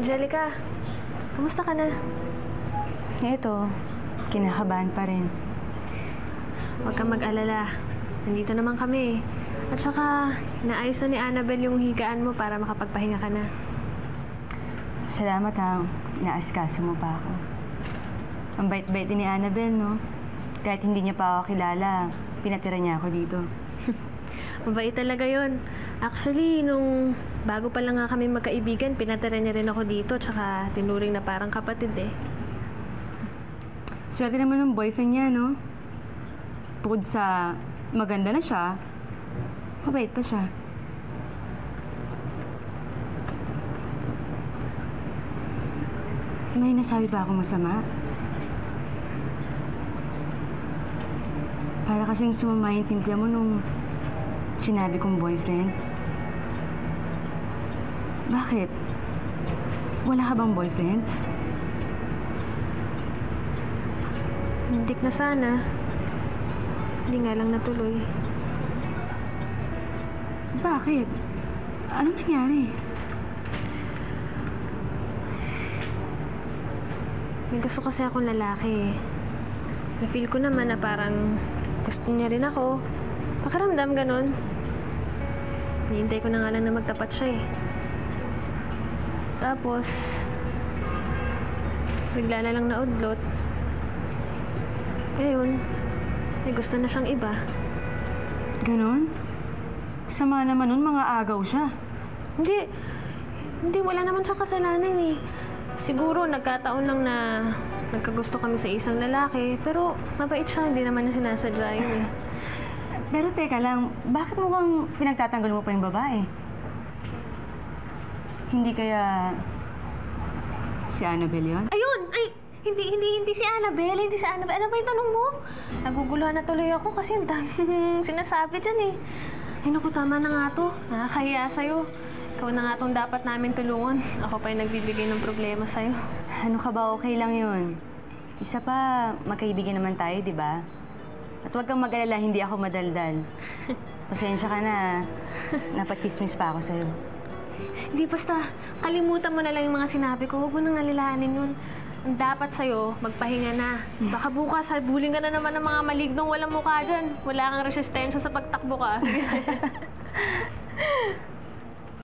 Angelica, kumusta ka na? Ito, kinakabahan pa rin. Huwag kang mag-alala. Nandito naman kami. At saka, naayos na ni Annabelle yung higaan mo para makapagpahinga ka na. Salamat ha, inaasikaso mo pa ako. Ang bait-bait din ni Annabelle, no? Kahit hindi niya pa ako kilala, pinatira niya ako dito. Mabait talaga yon. Actually, nung bago pa lang nga kami magkaibigan, pinatira niya rin ako dito, tsaka tinuring na parang kapatid eh. Swerte naman ng boyfriend niya, no? Bukod sa maganda na siya, mabait pa siya. May nasabi ba akong masama? Para kasing sumama yung timpla mo nung sinabi kong boyfriend. Bakit? Wala ka bang boyfriend? Hindik na sana. Hindi nga lang natuloy. Bakit? Anong nangyari? May gusto kasi akong lalaki. Na-feel ko naman na parang gusto niya rin ako. Pakiramdam ganun. Hinihintay ko na nga lang na magtapat siya eh. Tapos, bigla na lang naudlot. Ngayon, may gusto na siyang iba. Ganon? Sama naman nun, mga agaw siya. Hindi, wala naman siyang kasalanan eh. Siguro, nagkataon lang na nagkagusto kami sa isang lalaki, pero mabait siya, hindi naman niya sinasadya yun eh. Pero teka lang, bakit mo bang pinagtatanggol mo pa yung babae? Hindi kaya si Annabelle yun? Ayun! Ay! Hindi si Annabelle, hindi si Annabelle. Ano ba yung tanong mo? Naguguluhan na tuloy ako kasi ang daming sinasabi dyan eh. Ay naku, tama na nga to. Nakakahiya sa'yo. Ikaw na nga tong dapat namin tulungan. Ako pa yung nagbibigay ng problema sa'yo. Ano ka ba, okay lang yun. Isa pa, magkaibigan naman tayo, di ba? At huwag kang mag-alala, hindi ako madaldal. Pasensya ka na, napakismis pa ako sa'yo. Hindi, basta kalimutan mo na lang yung mga sinabi ko. Huwag mo nang alalahanin yun. Ang dapat sa'yo, magpahinga na. Baka bukas, habulin ka na naman ng mga malignong walang mukha dyan. Wala kang resistensya sa pagtakbo ka. Sige.